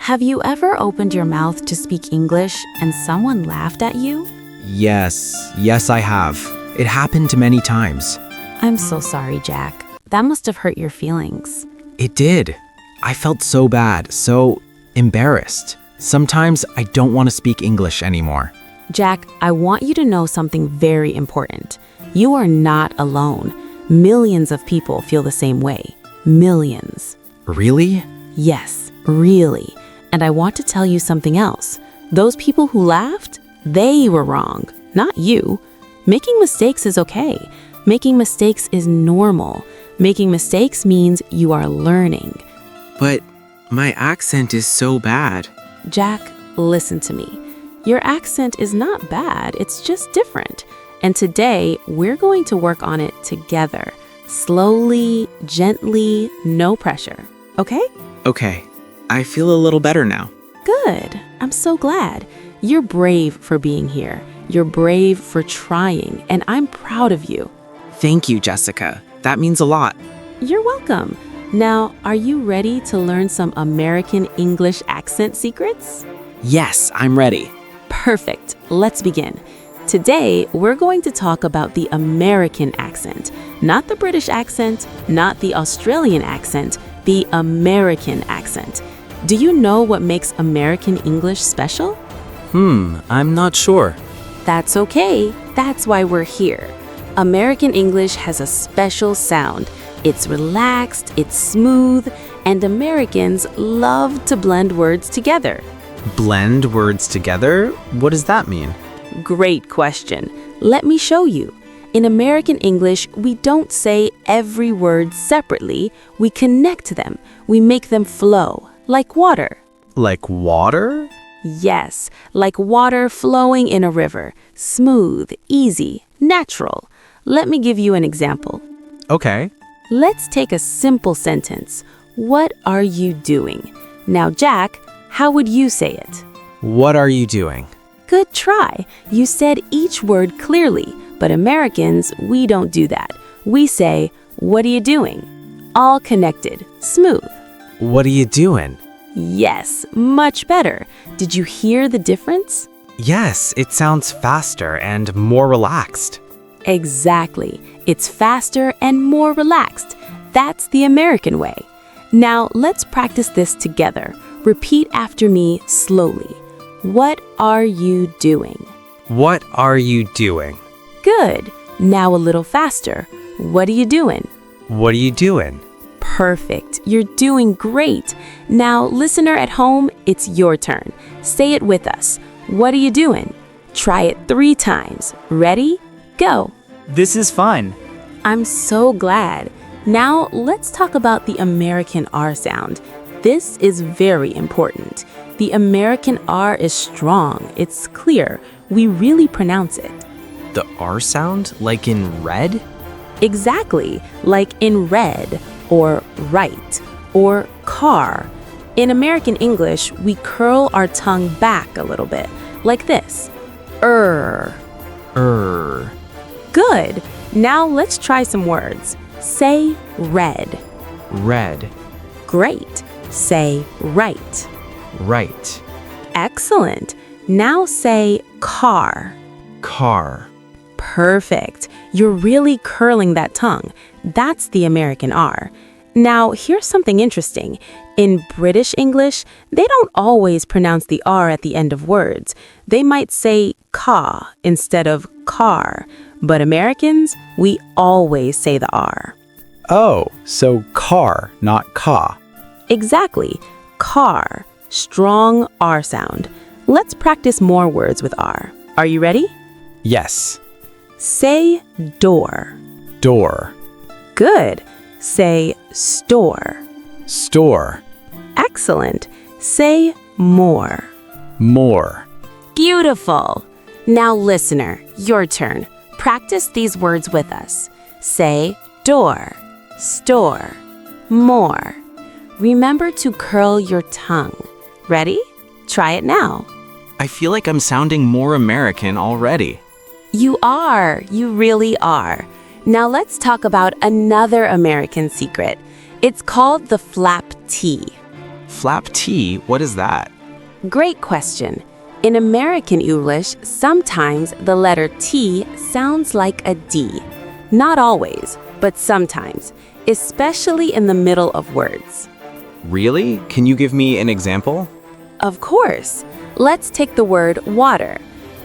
Have you ever opened your mouth to speak English and someone laughed at you? Yes, I have. It happened many times. I'm so sorry, Jack. That must have hurt your feelings. It did. I felt so bad, so embarrassed. Sometimes I don't want to speak English anymore. Jack, I want you to know something very important. You are not alone. Millions of people feel the same way. Millions. Really? Yes, really. And I want to tell you something else. Those people who laughed, they were wrong, not you. Making mistakes is okay. Making mistakes is normal. Making mistakes means you are learning. But my accent is so bad. Jack, listen to me. Your accent is not bad, it's just different. And today, we're going to work on it together. Slowly, gently, no pressure. Okay? Okay, I feel a little better now. Good. I'm so glad. You're brave for being here. You're brave for trying, and I'm proud of you. Thank you, Jessica. That means a lot. You're welcome. Now, are you ready to learn some American English accent secrets? Yes, I'm ready. Perfect. Let's begin. Today, we're going to talk about the American accent, not the British accent, not the Australian accent, the American accent. Do you know what makes American English special? I'm not sure. That's okay. That's why we're here. American English has a special sound. It's relaxed, it's smooth, and Americans love to blend words together. Blend words together? What does that mean? Great question. Let me show you. In American English, we don't say every word separately. We connect them. We make them flow, like water. Like water? Yes, like water flowing in a river. Smooth, easy, natural. Let me give you an example. Okay. Let's take a simple sentence. What are you doing? Now, Jack, how would you say it? What are you doing? Good try. You said each word clearly, but Americans, we don't do that. We say, what are you doing? All connected, smooth. What are you doing? Yes, much better. Did you hear the difference? Yes, it sounds faster and more relaxed. Exactly. It's faster and more relaxed. That's the American way. Now, let's practice this together. Repeat after me slowly. What are you doing? What are you doing? Good. Now a little faster. What are you doing? What are you doing? Perfect. You're doing great. Now, listener at home, it's your turn. Say it with us. What are you doing? Try it 3 times. Ready? Go. This is fine. I'm so glad. Now, let's talk about the American R sound. This is very important. The American R is strong. It's clear. We really pronounce it. The R sound? Like in red? Exactly, like in red, or right, or car. In American English, we curl our tongue back a little bit, like this. Good. Now let's try some words. Say red. Red. Great. Say right. Right. Excellent. Now say car. Car. Perfect. You're really curling that tongue. That's the American R. Now, here's something interesting. In British English, they don't always pronounce the R at the end of words. They might say ca instead of car. But Americans, we always say the R. Oh, so car, not ka. Exactly. Car. Strong R sound. Let's practice more words with R. Are you ready? Yes. Say door. Door. Good. Say store. Store. Excellent. Say more. More. Beautiful. Now, listener, your turn. Practice these words with us. Say door, store, more. Remember to curl your tongue. Ready? Try it now. I feel like I'm sounding more American already. You are. You really are. Now let's talk about another American secret. It's called the flap T. Flap T, what is that? Great question. In American English, sometimes the letter T sounds like a D. Not always, but sometimes, especially in the middle of words. Really? Can you give me an example? Of course. Let's take the word water.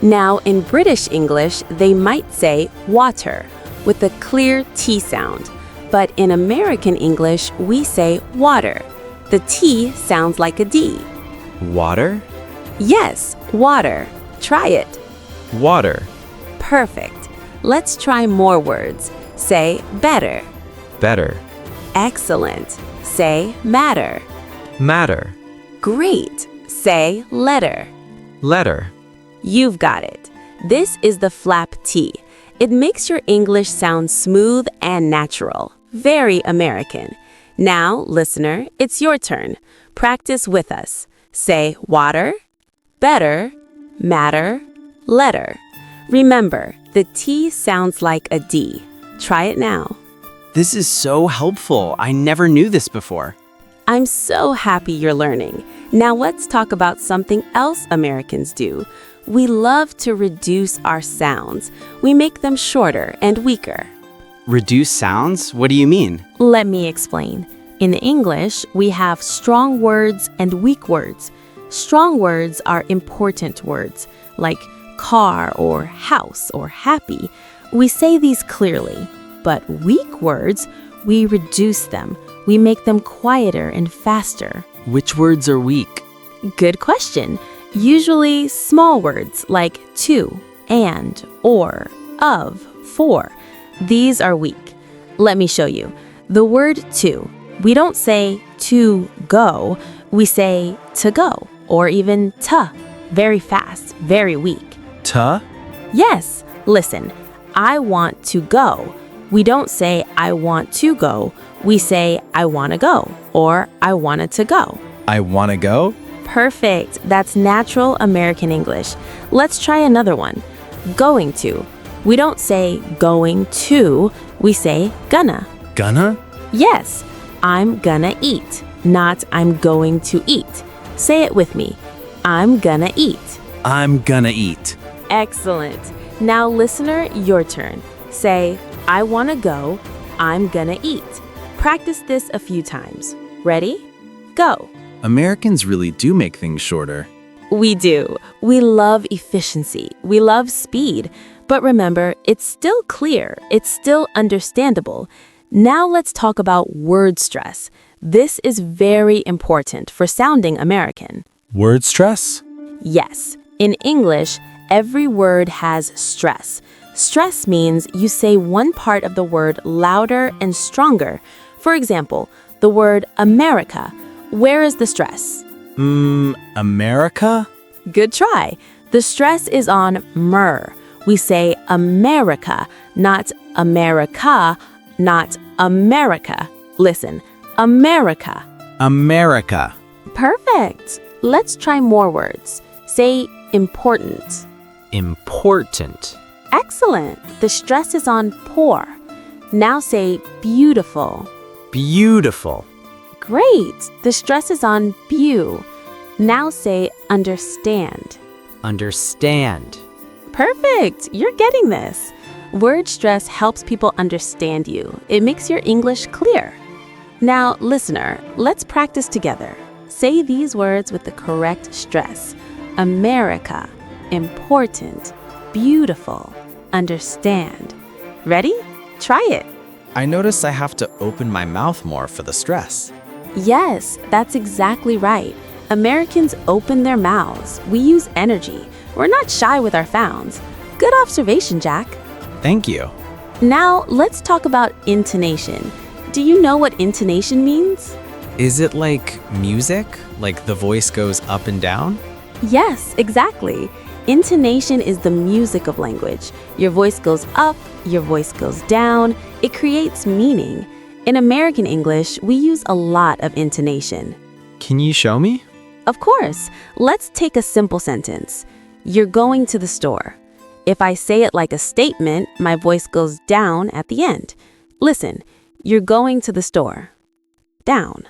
Now, in British English, they might say water with a clear T sound. But in American English, we say water. The T sounds like a D. Water? Yes, water. Try it. Water. Perfect. Let's try more words. Say better. Better. Excellent. Say matter. Matter. Great. Say letter. Letter. You've got it. This is the flap T. It makes your English sound smooth and natural. Very American. Now, listener, it's your turn. Practice with us. Say water, better, matter, letter. Remember, the T sounds like a D. Try it now. This is so helpful. I never knew this before. I'm so happy you're learning. Now let's talk about something else Americans do. We love to reduce our sounds. We make them shorter and weaker. Reduce sounds? What do you mean? Let me explain. In English, we have strong words and weak words. Strong words are important words, like car or house or happy. We say these clearly. But weak words, we reduce them. We make them quieter and faster. Which words are weak? Good question. Usually small words like to, and, or, of, for. These are weak. Let me show you. The word to. We don't say to go. We say to go, or even to. Very fast, very weak. Ta? Yes, listen. I want to go. We don't say I want to go. We say I want to go, or I wanted to go. I want to go? Perfect. That's natural American English. Let's try another one. Going to. We don't say going to. We say gonna. Gonna? Yes, I'm gonna eat, not I'm going to eat. Say it with me. I'm gonna eat. I'm gonna eat. Excellent. Now, listener, your turn. Say, I want to go. I'm gonna eat. Practice this a few times. Ready? Go. Americans really do make things shorter. We do. We love efficiency. We love speed. But remember, it's still clear. It's still understandable. Now let's talk about word stress. This is very important for sounding American. Word stress? Yes. In English, every word has stress. Stress means you say one part of the word louder and stronger. For example, the word America. Where is the stress? America? Good try. The stress is on mer. We say America, not America, not America. Listen, America. America. Perfect. Let's try more words. Say important. Important. Excellent. The stress is on poor. Now say beautiful. Beautiful. Great. The stress is on beau. Now say understand. Understand. Perfect. You're getting this. Word stress helps people understand you. It makes your English clear. Now, listener, let's practice together. Say these words with the correct stress. America, important, beautiful, understand. Ready? Try it. I notice I have to open my mouth more for the stress. Yes, that's exactly right. Americans open their mouths. We use energy. We're not shy with our sounds. Good observation, Jack. Thank you. Now, let's talk about intonation. Do you know what intonation means? Is it like music? Like the voice goes up and down? Yes, exactly. Intonation is the music of language. Your voice goes up, your voice goes down. It creates meaning. In American English, we use a lot of intonation. Can you show me? Of course. Let's take a simple sentence. You're going to the store. If I say it like a statement, my voice goes down at the end. Listen, you're going to the store. Down.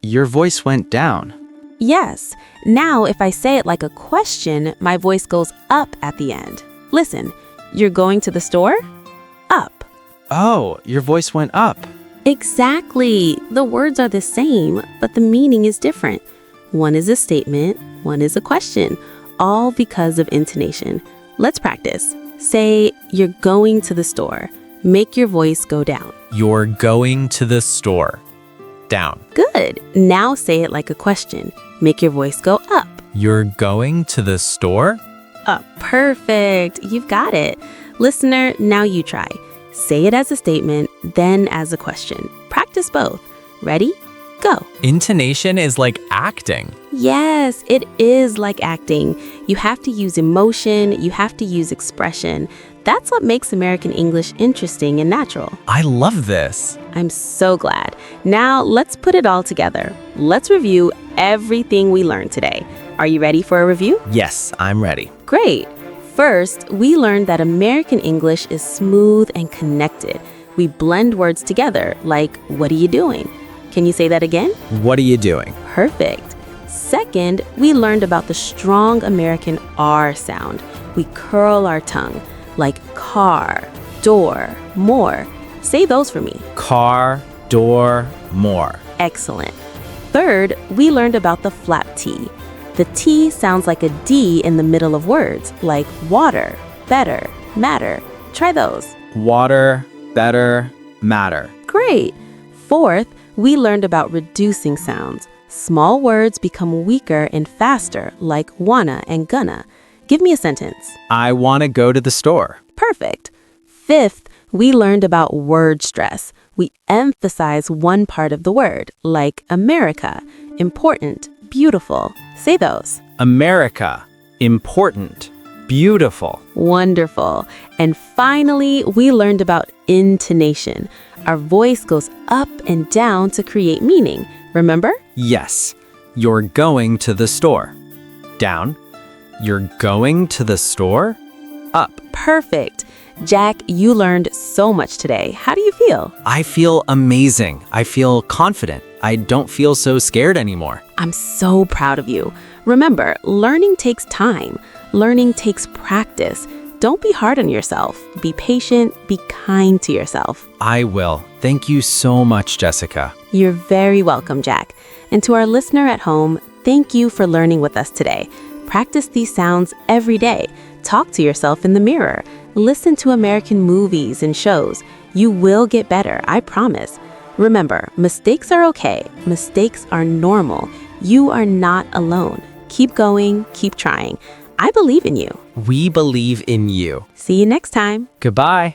Your voice went down. Yes. Now, if I say it like a question, my voice goes up at the end. Listen, you're going to the store? Up. Oh, your voice went up. Exactly. The words are the same, but the meaning is different. One is a statement, one is a question, all because of intonation. Let's practice. Say, you're going to the store. Make your voice go down. You're going to the store. Down. Good. Now say it like a question. Make your voice go up. You're going to the store? Up. Perfect. You've got it. Listener, now you try. Say it as a statement, then as a question. Practice both. Ready? Go. Intonation is like acting. Yes, it is like acting. You have to use emotion, you have to use expression. That's what makes American English interesting and natural. I love this. I'm so glad. Now let's put it all together. Let's review everything we learned today. Are you ready for a review? Yes, I'm ready. Great. First, we learned that American English is smooth and connected. We blend words together, like, what are you doing? Can you say that again? What are you doing? Perfect. Second, we learned about the strong American R sound. We curl our tongue, like car, door, more. Say those for me. Car, door, more. Excellent. Third, we learned about the flap T. The T sounds like a D in the middle of words, like water, better, matter. Try those. Water, better, matter. Great. Fourth, we learned about reducing sounds. Small words become weaker and faster, like wanna and gonna. Give me a sentence. I want to go to the store. Perfect. Fifth, we learned about word stress. We emphasize one part of the word, like America, important, beautiful. Say those. America, important, beautiful. Wonderful. And finally, we learned about intonation. Our voice goes up and down to create meaning. Remember? Yes, you're going to the store. Down. You're going to the store? Up. Perfect. Jack, you learned so much today. How do you feel? I feel amazing. I feel confident. I don't feel so scared anymore. I'm so proud of you. Remember, learning takes time. Learning takes practice. Don't be hard on yourself. Be patient. Be kind to yourself. I will. Thank you so much, Jessica. You're very welcome, Jack. And to our listener at home, thank you for learning with us today. Practice these sounds every day. Talk to yourself in the mirror. Listen to American movies and shows. You will get better, I promise. Remember, mistakes are okay. Mistakes are normal. You are not alone. Keep going, keep trying. I believe in you. We believe in you. See you next time. Goodbye.